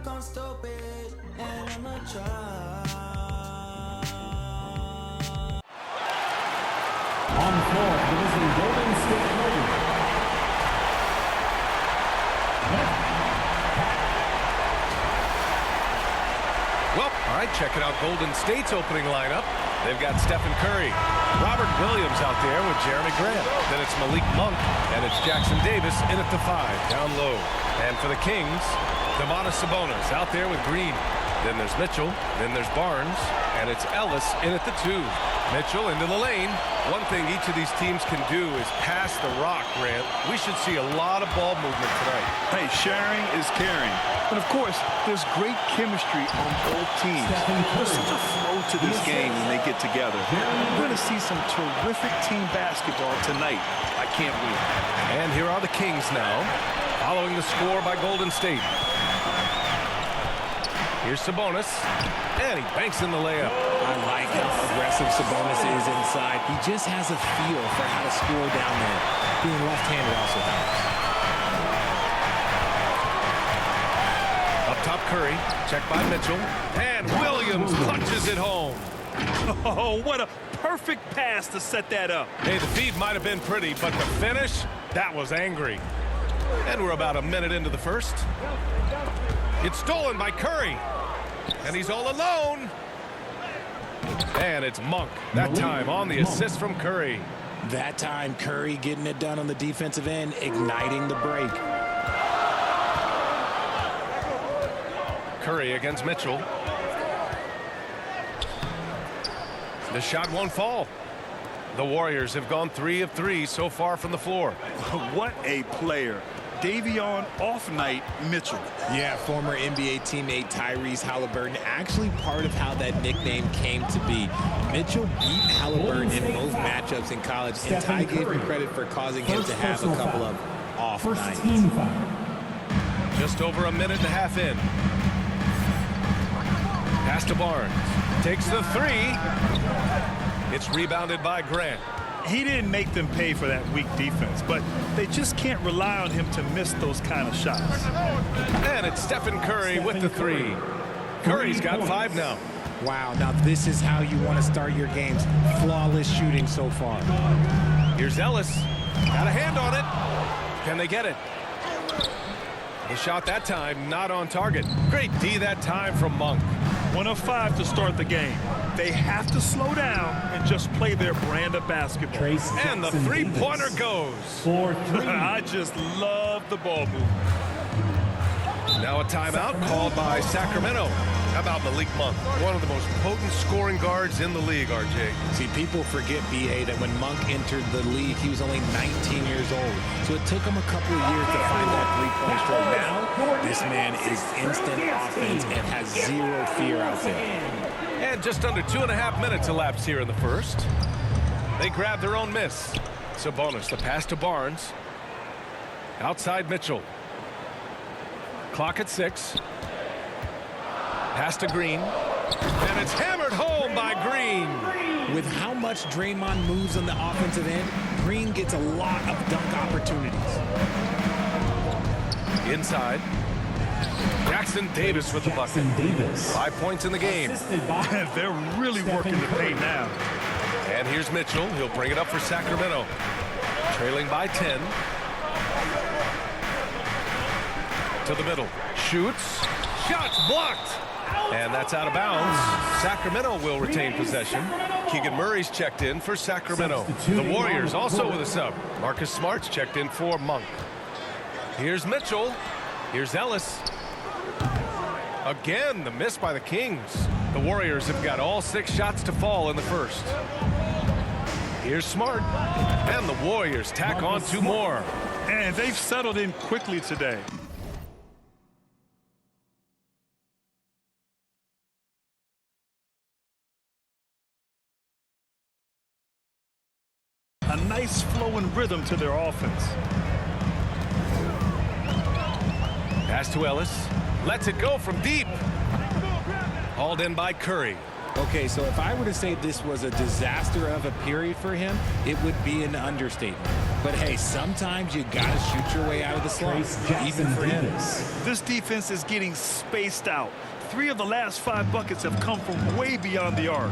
look I'm stupid, and I'ma try. On the floor, this is Golden State Warriors. Well, all right, checking out Golden State's opening lineup. They've got Stephen Curry, Robert Williams out there with Jeremy Grant. Then it's Malik Monk, and it's Jackson Davis in at the 5, down low. And for the Kings, Domantas Sabonis out there with Green. Then there's Mitchell, then there's Barnes, and it's Ellis in at the 2. Mitchell into the lane. One thing each of these teams can do is pass the rock, Grant. We should see a lot of ball movement tonight. Hey, sharing is caring. But of course, there's great chemistry on both teams. There's such a flow to this game when they get together. We're going to see some terrific team basketball tonight. I can't wait. And here are the Kings now, following the score by Golden State. Here's Sabonis, and he banks in the layup. I like how aggressive Sabonis is inside. He just has a feel for how to score down there. Being left-handed also helps. Up top, Curry, checked by Mitchell, and Williams punches it home. Oh, what a perfect pass to set that up. Hey, the feed might have been pretty, but the finish, that was angry. And we're about a minute into the first. It's stolen by Curry, and he's all alone. And it's Monk, that time on the assist from Curry. That time, Curry getting it done on the defensive end, igniting the break. Curry against Mitchell. The shot won't fall. The Warriors have gone 3 of 3 so far from the floor. What a player. Davion off-night Mitchell. Yeah, former NBA teammate Tyrese Halliburton, actually part of how that nickname came to be. Mitchell beat Halliburton in both matchups in college, and Ty gave him credit for causing him to have a couple of off nights. Just over a minute and a half in. Pass to Barnes. Takes the 3. It's rebounded by Grant. He didn't make them pay for that weak defense, but they just can't rely on him to miss those kind of shots. And it's Stephen Curry with the 3. Curry's got 5 now. Wow, now this is how you want to start your games. Flawless shooting so far. Here's Ellis. Got a hand on it. Can they get it? The shot that time not on target. Great D that time from Monk. 1 of 5 to start the game. They have to slow down and just play their brand of basketball. And the 3-pointer goes. I just love the ball movement. Now a timeout called by Sacramento. How about Malik Monk? One of the most potent scoring guards in the league, RJ. See, people forget, B.A., that when Monk entered the league, he was only 19 years old. So it took him a couple of years to find that three-point stroke. Now, this man is instant offense and has zero fear out there. And just under 2.5 minutes elapsed here in the first. They grab their own miss. Sabonis, the pass to Barnes. Outside Mitchell. Clock at 6. Pass to Green. And it's hammered home by Green. With how much Draymond moves on the offensive end, Green gets a lot of dunk opportunities. Inside. Jackson Davis with the bucket. 5 points in the game. They're really working the paint now. And here's Mitchell. He'll bring it up for Sacramento. Trailing by 10. To the middle. Shoots. Shots blocked. And that's out of bounds. Sacramento will retain possession. Keegan Murray's checked in for Sacramento. The Warriors also with a sub. Marcus Smart's checked in for Monk. Here's Mitchell. Here's Ellis. Again, the miss by the Kings. The Warriors have got all 6 shots to fall in the first. Here's Smart. And the Warriors tack on 2 more. And they've settled in quickly today. A nice flow and rhythm to their offense. Pass to Ellis. Lets it go from deep. Hauled in by Curry. Okay, so if I were to say this was a disaster of a period for him, it would be an understatement. But hey, sometimes you gotta shoot your way out of the slump, even for him. This defense is getting spaced out. 3 of the last 5 buckets have come from way beyond the arc.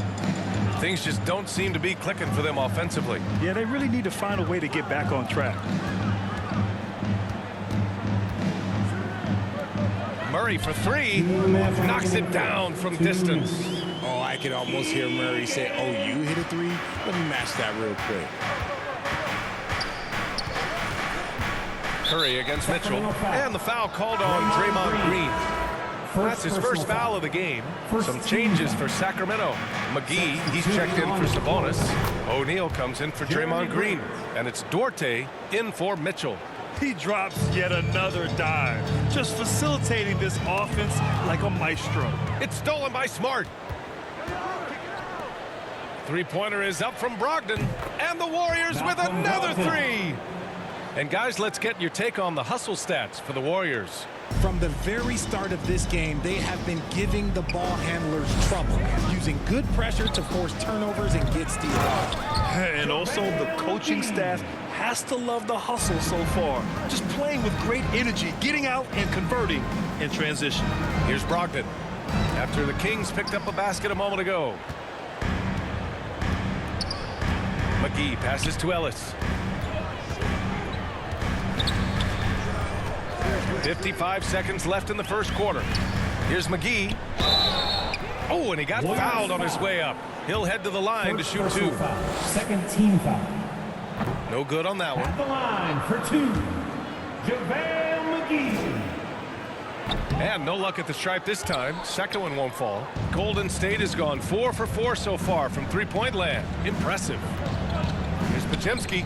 Things just don't seem to be clicking for them offensively. Yeah, they really need to find a way to get back on track. Murray for 3, knocks it down from distance. Oh, I could almost hear Murray say, oh, you hit a 3? Let me match that real quick. Curry against Mitchell, and the foul called on Draymond Green. That's his first foul of the game. Some changes for Sacramento. McGee, he's checked in for Sabonis. O'Neal comes in for Draymond Green, and it's Duarte in for Mitchell. He drops yet another dive, just facilitating this offense like a maestro. It's stolen by Smart. Three-pointer is up from Brogdon, and the Warriors with another 3. And guys, let's get your take on the hustle stats for the Warriors. From the very start of this game, they have been giving the ball handlers trouble, using good pressure to force turnovers and get steals. And also, the coaching staff has to love the hustle so far. Just playing with great energy, getting out and converting in transition. Here's Brogdon, after the Kings picked up a basket a moment ago. McGee passes to Ellis. 55 seconds left in the first quarter. Here's McGee. Oh, and he got fouled on his way up. He'll head to the line to shoot 2. Second team foul. No good on that one. At the line for 2, JaVale McGee. And no luck at the stripe this time. Second one won't fall. Golden State has gone 4 for 4 so far from three-point land. Impressive. Here's Podziemski.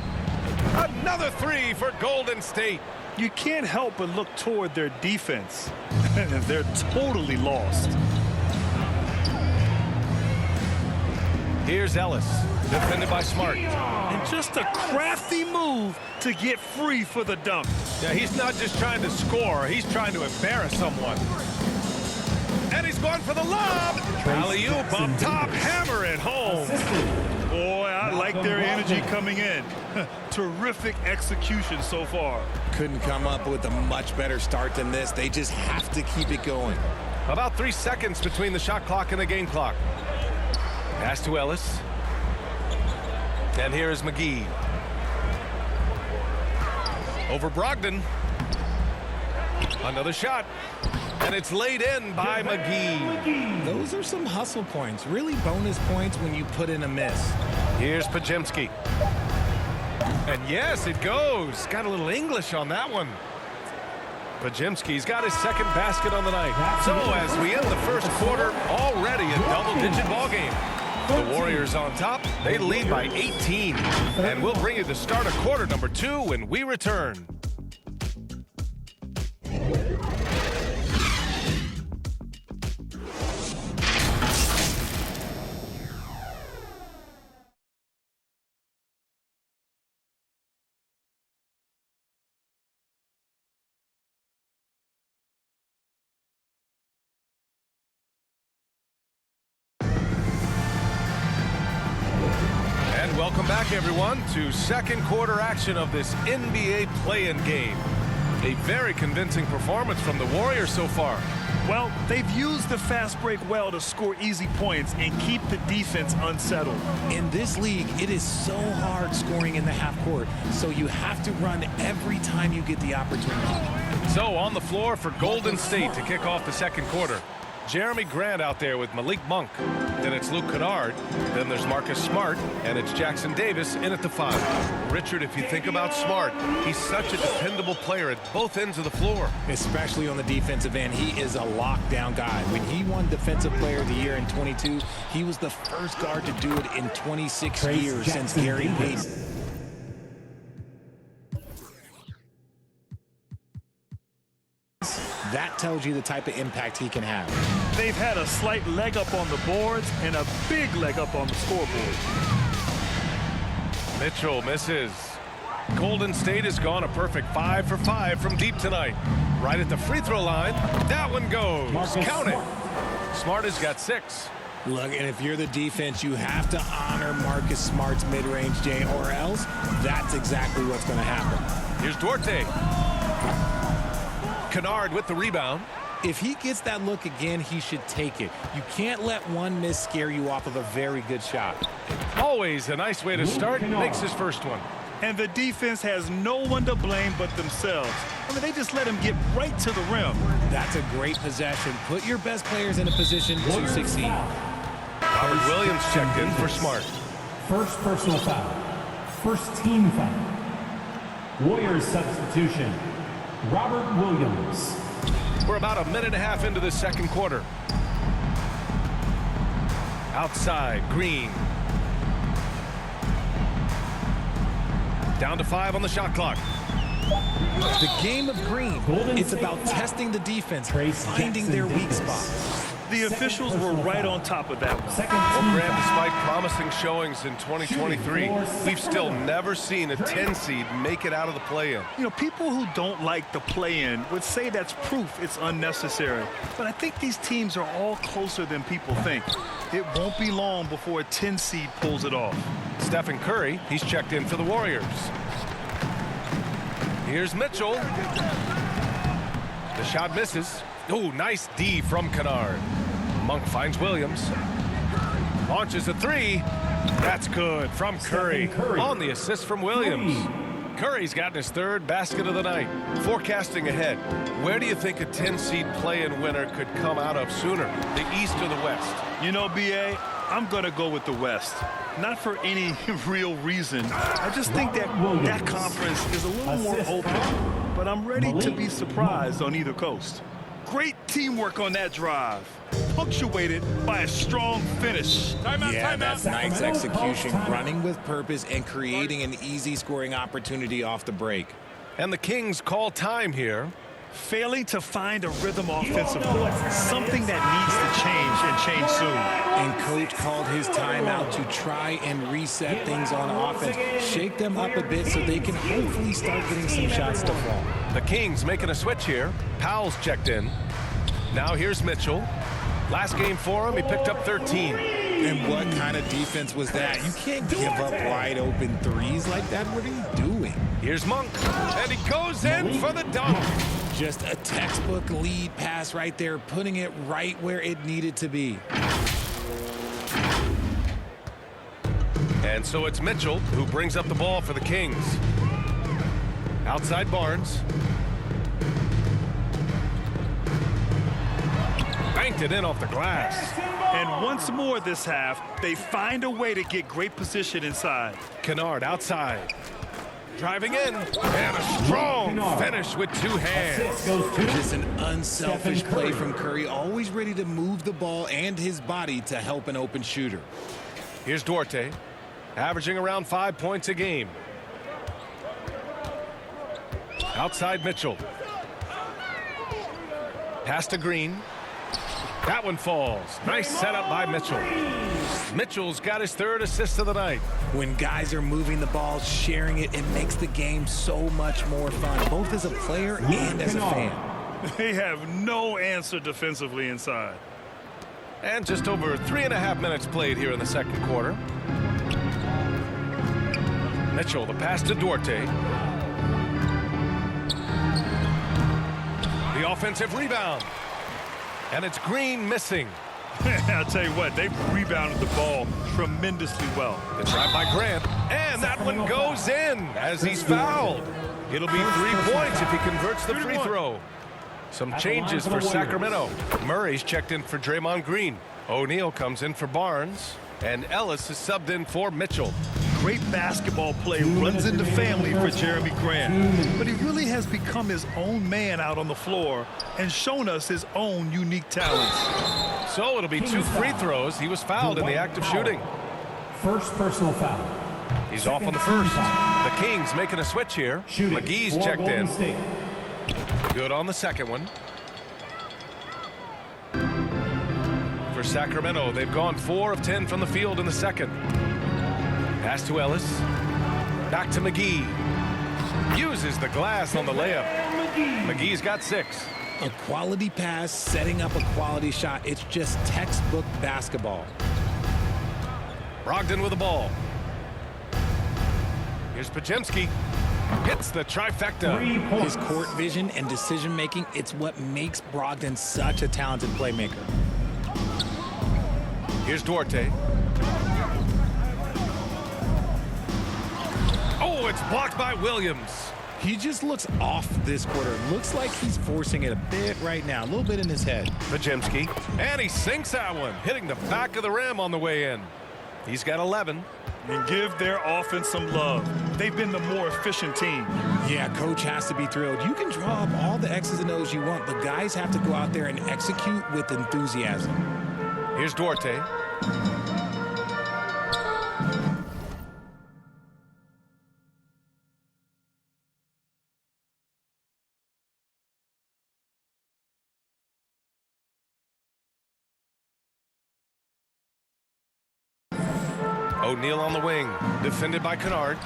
Another 3 for Golden State. You can't help but look toward their defense. They're totally lost. Here's Ellis, defended by Smart. And just a crafty move to get free for the dunk. Yeah, he's not just trying to score, he's trying to embarrass someone. And he's going for the lob. Alley-oop up top, hammer it home. Boy, I like their energy coming in. Terrific execution so far. Couldn't come up with a much better start than this. They just have to keep it going. About 3 seconds between the shot clock and the game clock. Pass to Ellis. And here is McGee. Over Brogdon. Another shot. And it's laid in by McGee. Those are some hustle points. Really bonus points when you put in a miss. Here's Podziemski. And yes, it goes. Got a little English on that one. Podziemski's got his second basket on the night. So as we end the first quarter, already a double-digit ball game. The Warriors on top. They lead by 18. And we'll bring you the start of quarter number 2 when we return. Welcome back, everyone, to second quarter action of this NBA play-in game. A very convincing performance from the Warriors so far. Well, they've used the fast break well to score easy points and keep the defense unsettled. In this league, it is so hard scoring in the half court, so you have to run every time you get the opportunity. So on the floor for Golden State to kick off the second quarter. Jeremy Grant out there with Malik Monk. Then it's Luke Kennard. Then there's Marcus Smart. And it's Jackson Davis in at the 5. Richard, if you think about Smart, he's such a dependable player at both ends of the floor. Especially on the defensive end. He is a lockdown guy. When he won Defensive Player of the Year in 22, he was the first guard to do it in 26 years since Gary Payton. That tells you the type of impact he can have. They've had a slight leg up on the boards and a big leg up on the scoreboard. Mitchell misses. Golden State has gone a perfect 5 for 5 from deep tonight. Right at the free throw line. That one goes. Count it. Smart has got 6. Look, and if you're the defense, you have to honor Marcus Smart's mid-range, Jay, or else that's exactly what's going to happen. Here's Duarte. Kennard with the rebound. If he gets that look again, he should take it. You can't let one miss scare you off of a very good shot. Always a nice way to start. Makes his first one. And the defense has no one to blame but themselves. I mean, they just let him get right to the rim. That's a great possession. Put your best players in a position to succeed. Robert Williams checked in for Smart. First personal foul. First team foul. Warriors substitution. Robert Williams. We're about a minute and a half into the second quarter. Outside, Green. Down to 5 on the shot clock. The game of Green, it's about testing the defense, finding their weak spots. The officials were right on top of that one. Well, Graham, despite promising showings in 2023, we've still never seen a 10 seed make it out of the play-in. You know, people who don't like the play-in would say that's proof it's unnecessary. But I think these teams are all closer than people think. It won't be long before a 10 seed pulls it off. Stephen Curry, he's checked in for the Warriors. Here's Mitchell. The shot misses. Oh, nice D from Kennard. Monk finds Williams. Launches a three. That's good from Curry. On the assist from Williams. Curry's gotten his third basket of the night. Forecasting ahead, where do you think a 10-seed play-in winner could come out of sooner, the East or the West? You know, B.A., I'm going to go with the West. Not for any real reason. I just think that conference is a little more open. But I'm ready to be surprised on either coast. Great teamwork on that drive, punctuated by a strong finish. That's nice execution, running with purpose and creating an easy scoring opportunity off the break. And the Kings call time here. Failing to find a rhythm offensively, something that needs to change and change soon. And coach called his timeout to try and reset things on offense, shake them up a bit so they can hopefully start getting some shots to fall. The Kings making a switch here. Powell's checked in. Now here's Mitchell. Last game for him, he picked up 13. And what kind of defense was that? You can't give up wide open threes like that. What are you doing? Here's Monk, and he goes in for the dunk. Just a textbook lead pass right there, putting it right where it needed to be. And so it's Mitchell who brings up the ball for the Kings. Outside Barnes. Banked it in off the glass. And once more this half, they find a way to get great position inside. Kennard outside. Driving in. And a strong finish with two hands. Just an unselfish play from Curry, always ready to move the ball and his body to help an open shooter. Here's Duarte, averaging around 5 points a game. Outside Mitchell. Pass to Green. That one falls. Nice setup by Mitchell. Mitchell's got his third assist of the night. When guys are moving the ball, sharing it, it makes the game so much more fun, both as a player and as a fan. They have no answer defensively inside. And just over 3.5 minutes played here in the second quarter. Mitchell, the pass to Duarte. The offensive rebound. And it's Green missing. I'll tell you what, they've rebounded the ball tremendously well. The drive by Grant, and that one goes in as he's fouled. It'll be 3 points if he converts the free throw. Some changes for Sacramento. Murray's checked in for Draymond Green. O'Neal comes in for Barnes, and Ellis is subbed in for Mitchell. Great basketball play runs into family for Jeremy Grant. But he really has become his own man out on the floor and shown us his own unique talents. So it'll be 2 free throws. He was fouled in the act of shooting. First personal foul. He's off on the first. The Kings making a switch here. McGee's checked in. Good on the second one. For Sacramento, they've gone 4 of 10 from the field in the second. Pass to Ellis. Back to McGee. Uses the glass on the layup. McGee's got 6. A quality pass, setting up a quality shot. It's just textbook basketball. Brogdon with the ball. Here's Podziemski. Hits the trifecta. 3 points. His court vision and decision-making, it's what makes Brogdon such a talented playmaker. Here's Duarte. Oh, it's blocked by Williams. He just looks off this quarter. Looks like he's forcing it a bit right now, a little bit in his head. Podziemski. And he sinks that one, hitting the back of the rim on the way in. He's got 11. And give their offense some love. They've been the more efficient team. Yeah, coach has to be thrilled. You can draw up all the X's and O's you want, but guys have to go out there and execute with enthusiasm. Here's Duarte. O'Neal on the wing, defended by Kennard.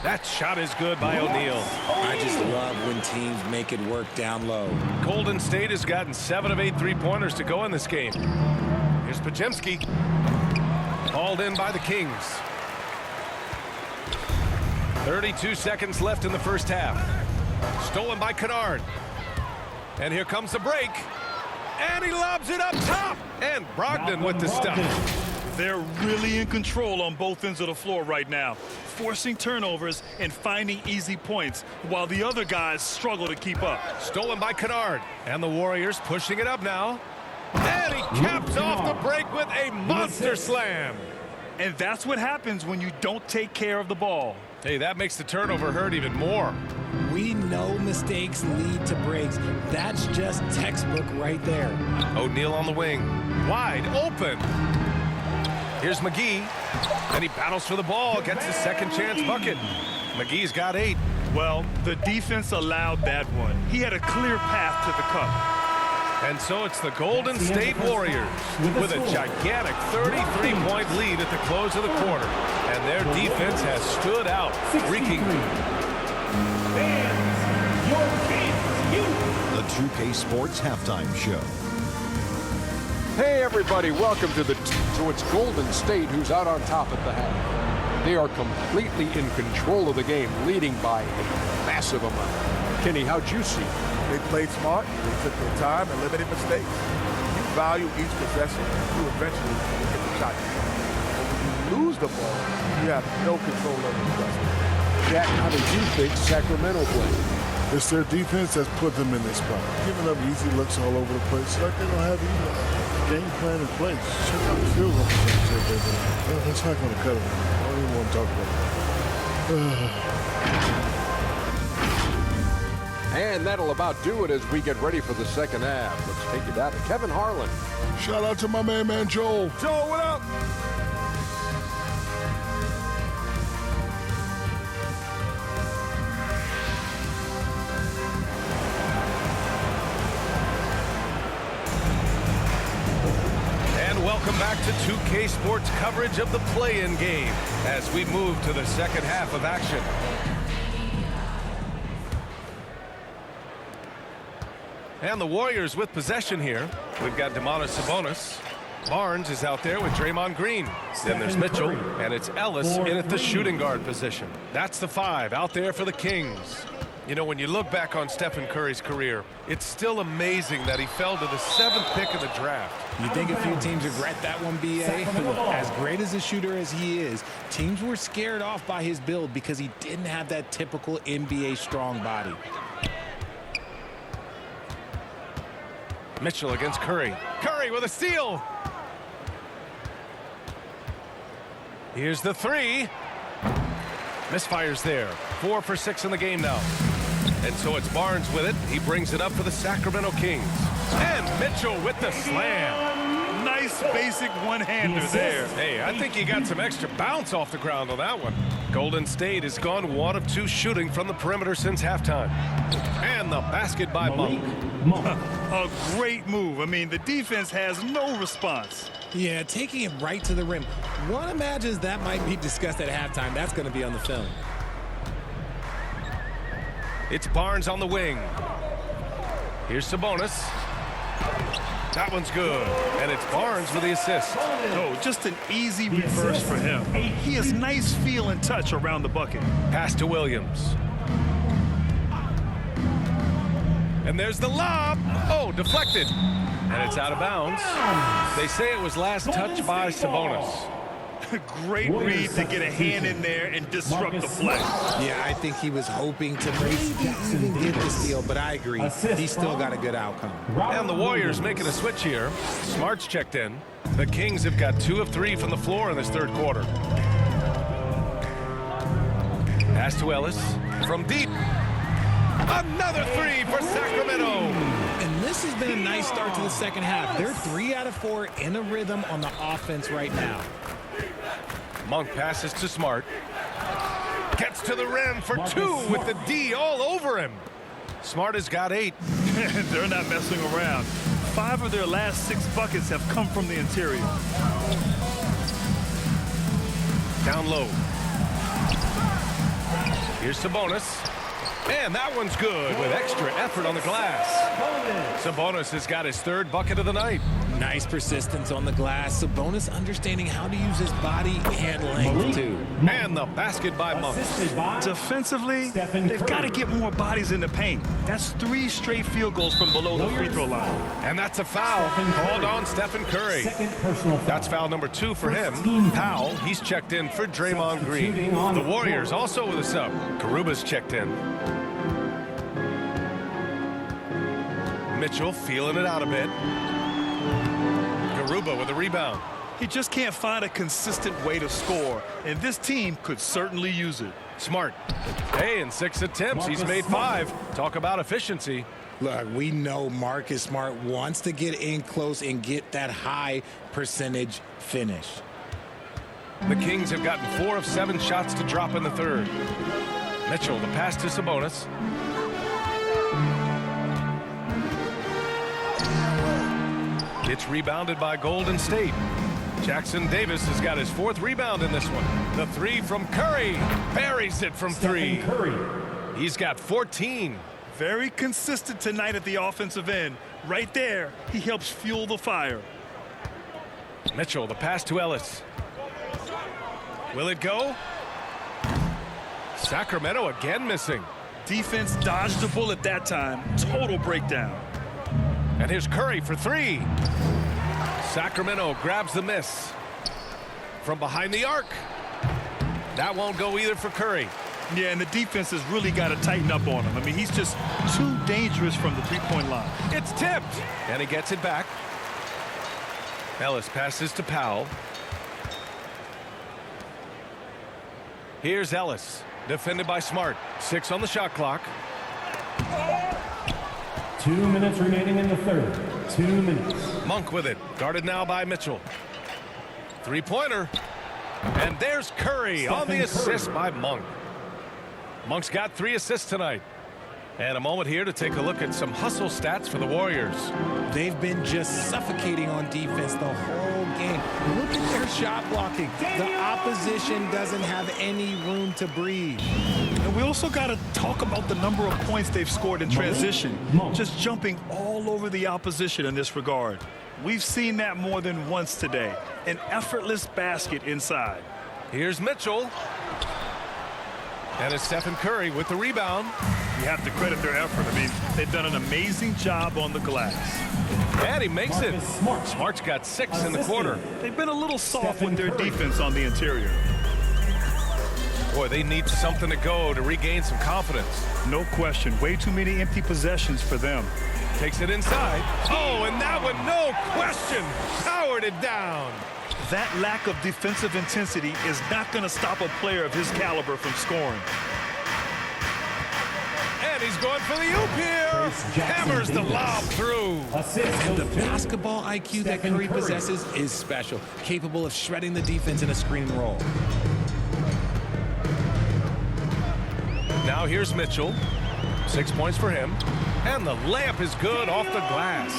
That shot is good by O'Neal. I just love when teams make it work down low. Golden State has gotten 7 of 8 3-pointers to go in this game. Here's Podziemski. Hauled in by the Kings. 32 seconds left in the first half. Stolen by Kennard. And here comes the break. And he lobs it up top. And Brogdon with the stop. They're really in control on both ends of the floor right now, forcing turnovers and finding easy points while the other guys struggle to keep up. Stolen by Kennard. And the Warriors pushing it up now. And he caps off the break with a monster slam. And that's what happens when you don't take care of the ball. Hey, that makes the turnover hurt even more. We know mistakes lead to breaks. That's just textbook right there. O'Neal on the wing. Wide open. Here's McGee. And he battles for the ball. Gets his second chance bucket. McGee's got 8. Well, the defense allowed that one. He had a clear path to the cup. And so it's the Golden State Warriors with a gigantic 33-point lead at the close of the quarter. And their defense has stood out, wreaking. The 2K Sports Halftime Show. Hey everybody, welcome to it's Golden State who's out on top at the half. They are completely in control of the game, leading by a massive amount. Kenny, how'd you see it? They played smart, they took their time and limited mistakes. You value each possession, you eventually get the shot. But when you lose the ball, you have no control over the rest. Jack, how did you think Sacramento played? It's their defense that's put them in this spot. Giving up easy looks all over the place. It's like they don't have even game plan in place. Check out the field goal percentage. It's not going to cut it. I don't even want to talk about it. And that'll about do it as we get ready for the second half. Let's take it down to Kevin Harlan. Shout out to my man Joel. Joel, what up? Welcome back to 2K Sports coverage of the play-in game as we move to the second half of action. And the Warriors with possession here. We've got Domantas Sabonis. Barnes is out there with Draymond Green. Then there's Mitchell, and it's Ellis in at the shooting guard position. That's the 5 out there for the Kings. You know, when you look back on Stephen Curry's career, it's still amazing that he fell to the 7th pick of the draft. You think a few teams regret that one, B.A.? As great as a shooter as he is, teams were scared off by his build because he didn't have that typical NBA strong body. Mitchell against Curry. Curry with a steal. Here's the 3. Misfires there. 4 for 6 in the game now. And so it's Barnes with it. He brings it up for the Sacramento Kings. And Mitchell with the slam. Nice basic one-hander there. Hey, I think he got some extra bounce off the ground on that one. Golden State has gone 1 of 2 shooting from the perimeter since halftime. And the basket by Monk. A great move. I mean, the defense has no response. Yeah, taking it right to the rim. One imagines that might be discussed at halftime. That's going to be on the film. It's Barnes on the wing. Here's Sabonis. That one's good. And it's Barnes with the assist. Oh, just an easy reverse for him. He has nice feel and touch around the bucket. Pass to Williams. And there's the lob. Oh, deflected. And it's out of bounds. They say it was last touched by Sabonis. Great read to get a hand in there and disrupt the play. Yeah, I think he was hoping to maybe even get the steal, but I agree. He still got a good outcome. And the Warriors making a switch here. Smart's checked in. The Kings have got 2 of 3 from the floor in this third quarter. Pass to Ellis from deep. Another 3 for Sacramento. And this has been a nice start to the second half. They're 3 out of 4 in a rhythm on the offense right now. Monk passes to Smart. Gets to the rim for 2 with the D all over him. Smart has got 8. They're not messing around. 5 of their last 6 buckets have come from the interior. Down low. Here's Sabonis. And that one's good with extra effort on the glass. Sabonis has got his 3rd bucket of the night. Nice persistence on the glass. Sabonis understanding how to use his body and length, too. And the basket by Monk. Defensively, they've got to get more bodies in the paint. That's 3 straight field goals from below the free throw line. And that's a foul called on Stephen Curry. That's foul number 2 for him. Powell, he's checked in for Draymond Green. The Warriors also with a sub. Garuba's checked in. Mitchell feeling it out a bit. Garuba with a rebound. He just can't find a consistent way to score, and this team could certainly use it. Smart. Hey, in 6 attempts, he's made 5. Talk about efficiency. Look, we know Marcus Smart wants to get in close and get that high percentage finish. The Kings have gotten 4 of 7 shots to drop in the third. Mitchell, the pass to Sabonis. It's rebounded by Golden State. Jackson Davis has got his 4th rebound in this one. The 3 from Curry. Buries it from 3. He's got 14. Very consistent tonight at the offensive end. Right there, he helps fuel the fire. Mitchell, the pass to Ellis. Will it go? Sacramento again missing. Defense dodged the bullet that time. Total breakdown. And here's Curry for 3. Sacramento grabs the miss. From behind the arc. That won't go either for Curry. Yeah, and the defense has really got to tighten up on him. I mean, he's just too dangerous from the three-point line. It's tipped. And he gets it back. Ellis passes to Powell. Here's Ellis. Defended by Smart. 6 on the shot clock. 2 minutes remaining in the third. 2 minutes. Monk with it. Guarded now by Mitchell. 3-pointer. And there's Curry on the assist by Monk. Monk's got 3 assists tonight. And a moment here to take a look at some hustle stats for the Warriors. They've been just suffocating on defense the whole game. Look at their shot blocking. The opposition doesn't have any room to breathe. And we also got to talk about the number of points they've scored in transition. Just jumping all over the opposition in this regard. We've seen that more than once today. An effortless basket inside. Here's Mitchell. And it's Stephen Curry with the rebound. You have to credit their effort. I mean, they've done an amazing job on the glass. And he makes it. Smart's got 6 in the quarter. They've been a little soft with their defense on the interior. Boy, they need something to go to regain some confidence. No question. Way too many empty possessions for them. Takes it inside. Oh, and that one, no question, powered it down. That lack of defensive intensity is not going to stop a player of his caliber from scoring. And he's going for the oop here. Hammers the lob through. And the basketball IQ that Curry possesses is special, capable of shredding the defense in a screen and roll. Now here's Mitchell. 6 points for him. And the layup is good off the glass.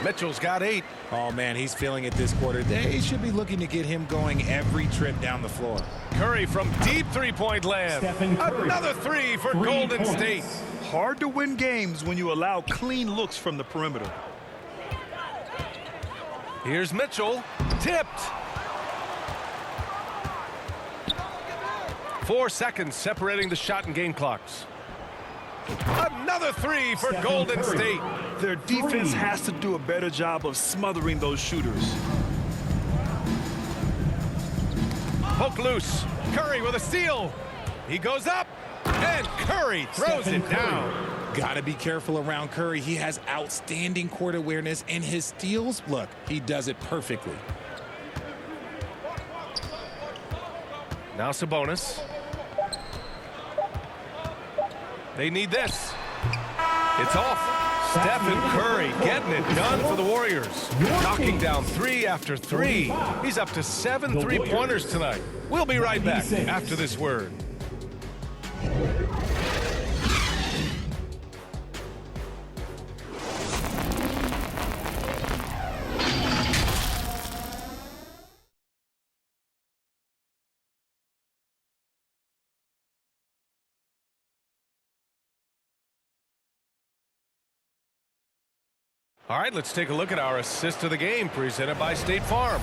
Mitchell's got 8. Oh, man, he's feeling it this quarter. They should be looking to get him going every trip down the floor. Curry from deep 3-point land. Another 3 for Golden State. Hard to win games when you allow clean looks from the perimeter. Here's Mitchell. Tipped. 4 seconds separating the shot and game clocks. Another three for Golden State. Their defense has to do a better job of smothering those shooters. Poke loose. Curry with a steal. He goes up, and Curry throws it down. Gotta be careful around Curry. He has outstanding court awareness, and his steals, look, he does it perfectly. Now Sabonis. They need this. It's off. Stephen Curry getting it done for the Warriors. Knocking down 3 after 3. He's up to 7 three-pointers tonight. We'll be right back after this word. All right, let's take a look at our assist of the game presented by State Farm.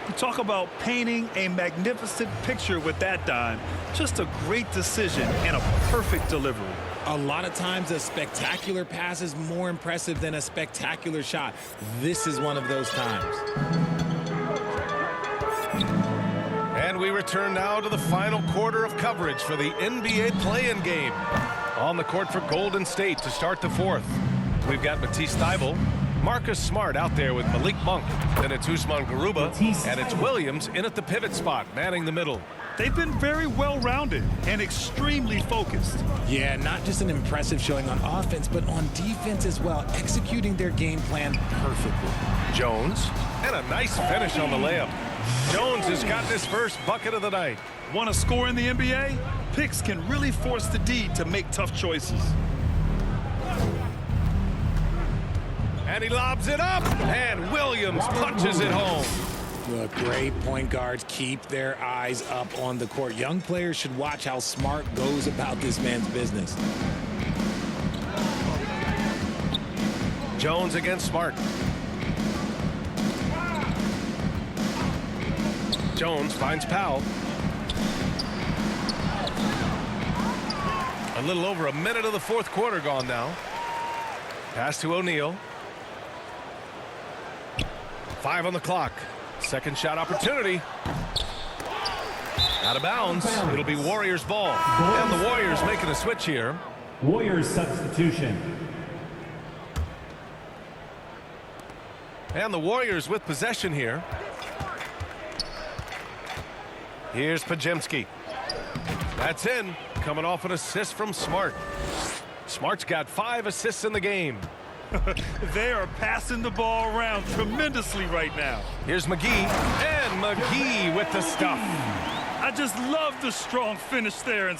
You talk about painting a magnificent picture with that dime. Just a great decision and a perfect delivery. A lot of times a spectacular pass is more impressive than a spectacular shot. This is one of those times. And we return now to the final quarter of coverage for the NBA play-in game. On the court for Golden State to start the fourth. We've got Matisse Thybulle, Marcus Smart out there with Malik Monk. Then it's Usman Garuba, and it's Williams in at the pivot spot, manning the middle. They've been very well-rounded and extremely focused. Yeah, not just an impressive showing on offense, but on defense as well, executing their game plan perfectly. Jones, and a nice finish on the layup. Jones has gotten his first bucket of the night. Want to score in the NBA? Picks can really force the D to make tough choices. And he lobs it up, and Williams punches it home. Look, great point guards keep their eyes up on the court. Young players should watch how Smart goes about this man's business. Jones against Smart. Jones finds Powell. A little over a minute of the fourth quarter gone now. Pass to O'Neal. 5 on the clock. Second shot opportunity. Out of bounds. It'll be Warriors ball. And the Warriors making a switch here. Warriors substitution. And the Warriors with possession here. Here's Podziemski. That's in. Coming off an assist from Smart. Smart's got 5 assists in the game. They are passing the ball around tremendously right now. Here's McGee, and McGee with the stuff. I just love the strong finish there. And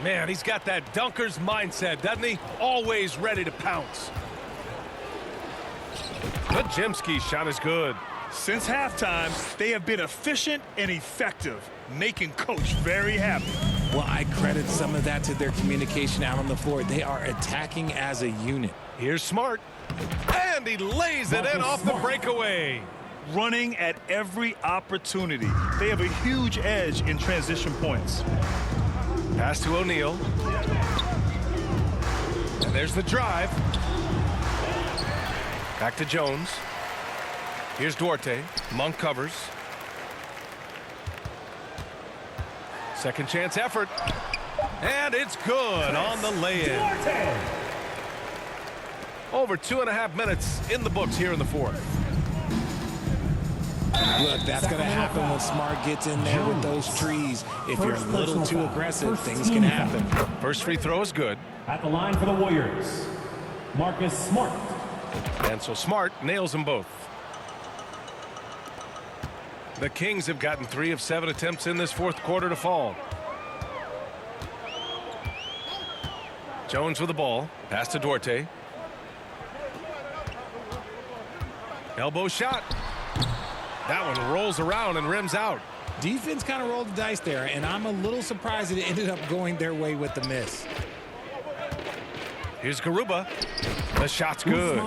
Man, he's got that dunker's mindset, doesn't he? Always ready to pounce. Podziemski's shot is good. since halftime, they have been efficient and effective, making Coach very happy. Well, I credit some of that to their communication out on the floor. They are attacking as a unit. Here's Smart. And he lays it in off the breakaway. Running at every opportunity. They have a huge edge in transition points. Pass to O'Neal. And there's the drive. Back to Jones. Here's Duarte. Monk covers. Second chance effort. And it's good on the lay-in. Over 2.5 minutes in the books here in the fourth. Look, that's going to happen when Smart gets in there with those trees. If you're a little too aggressive, things can happen. First free throw is good. At the line for the Warriors, Marcus Smart. And so Smart nails them both. The Kings have gotten 3 of 7 attempts in this fourth quarter to fall. Jones with the ball. Pass to Duarte. Elbow shot. That one rolls around and rims out. Defense kind of rolled the dice there, and I'm a little surprised it ended up going their way with the miss. Here's Garuba. The shot's good.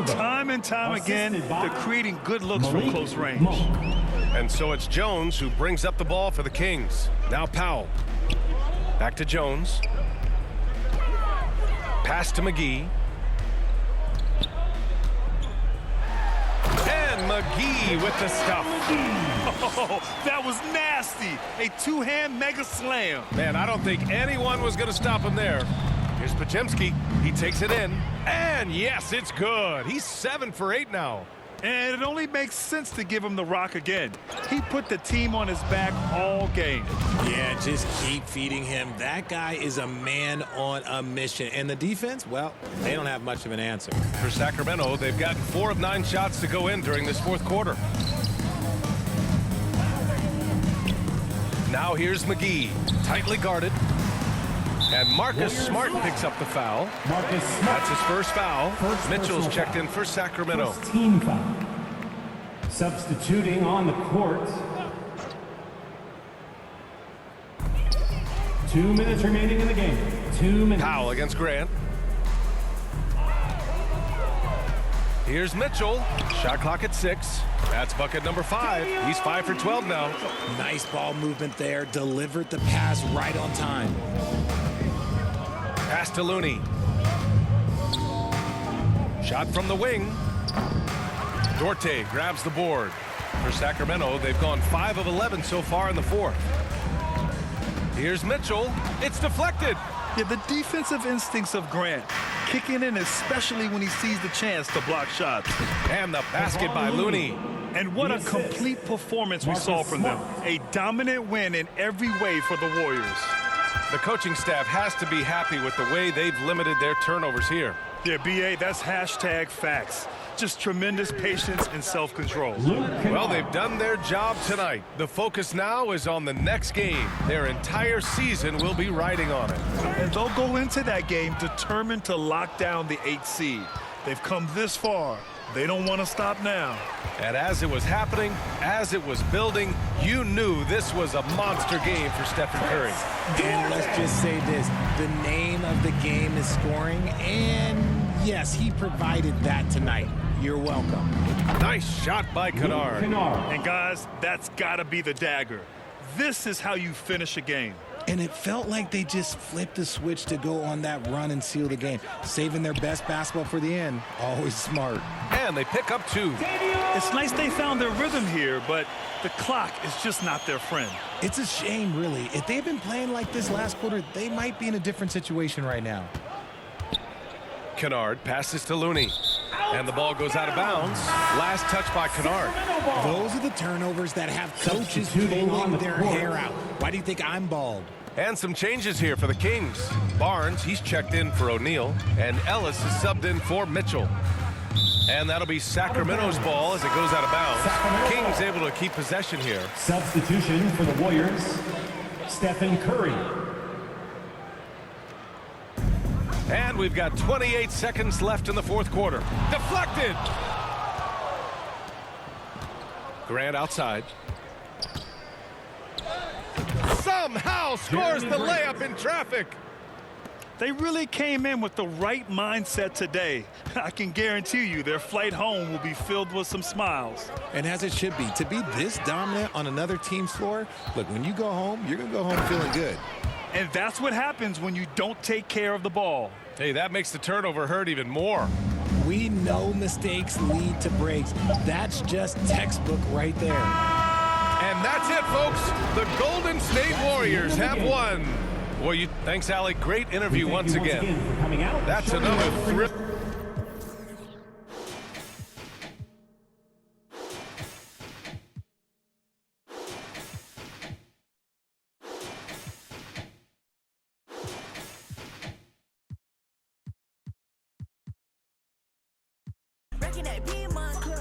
Time and time again, they're creating good looks from close range. And so it's Jones who brings up the ball for the Kings. Now Powell. Back to Jones. Pass to McGee. And McGee with the stuff. Oh, that was nasty. A two-hand mega slam. Man, I don't think anyone was going to stop him there. Here's Podziemski. He takes it in. And yes, it's good. He's 7 for 8 now. And it only makes sense to give him the rock again. He put the team on his back all game. Yeah, just keep feeding him. That guy is a man on a mission. And the defense, well, they don't have much of an answer. For Sacramento, they've gotten 4 of 9 shots to go in during this fourth quarter. Now here's McGee, tightly guarded. And Marcus Smart picks up the foul. Marcus Smart. That's his first foul. Mitchell's checked in for Sacramento. First team foul. Substituting on the court. 2 minutes remaining in the game. 2 minutes. Powell against Grant. Here's Mitchell. Shot clock at 6. That's bucket number 5. He's 5 for 12 now. Nice ball movement there. Delivered the pass right on time. Pass to Looney. Shot from the wing. Duarte grabs the board. For Sacramento, they've gone 5 of 11 so far in the fourth. Here's Mitchell. It's deflected. Yeah, the defensive instincts of Grant kicking in, especially when he sees the chance to block shots. And the basket by Looney. And what a complete performance we saw from them. A dominant win in every way for the Warriors. The coaching staff has to be happy with the way they've limited their turnovers here. Yeah, B.A., that's hashtag facts. Just tremendous patience and self-control. Well, they've done their job tonight. The focus now is on the next game. Their entire season will be riding on it. And they'll go into that game determined to lock down the 8th seed. They've come this far. They don't want to stop now. And as it was happening, as it was building, you knew this was a monster game for Stephen Curry. And let's just say this. The name of the game is scoring. And yes, he provided that tonight. You're welcome. Nice shot by Kennard. And guys, that's got to be the dagger. This is how you finish a game. And it felt like they just flipped the switch to go on that run and seal the game. Saving their best basketball for the end. Always smart. And they pick up 2. It's nice they found their rhythm here, but the clock is just not their friend. It's a shame, really. If they've been playing like this last quarter, they might be in a different situation right now. Kennard passes to Looney. And the ball goes out of bounds. Last touch by Kennard. Those are the turnovers that have coaches pulling their hair out. Why do you think I'm bald? And some changes here for the Kings. Barnes, he's checked in for O'Neal. And Ellis is subbed in for Mitchell. And that'll be Sacramento's ball as it goes out of bounds. Kings able to keep possession here. Substitution for the Warriors, Stephen Curry. And we've got 28 seconds left in the fourth quarter. Deflected! Grant outside. Somehow scores the layup in traffic. They really came in with the right mindset today. I can guarantee you their flight home will be filled with some smiles. And as it should be. To be this dominant on another team's floor, look, when you go home, you're going to go home feeling good. And that's what happens when you don't take care of the ball. Hey, that makes the turnover hurt even more. We know mistakes lead to breaks. That's just textbook right there. And And that's it, folks. The Golden State Warriors have won. Well, thanks, Allie. Great interview once again. For coming out. That's another thrill. Rocking that beam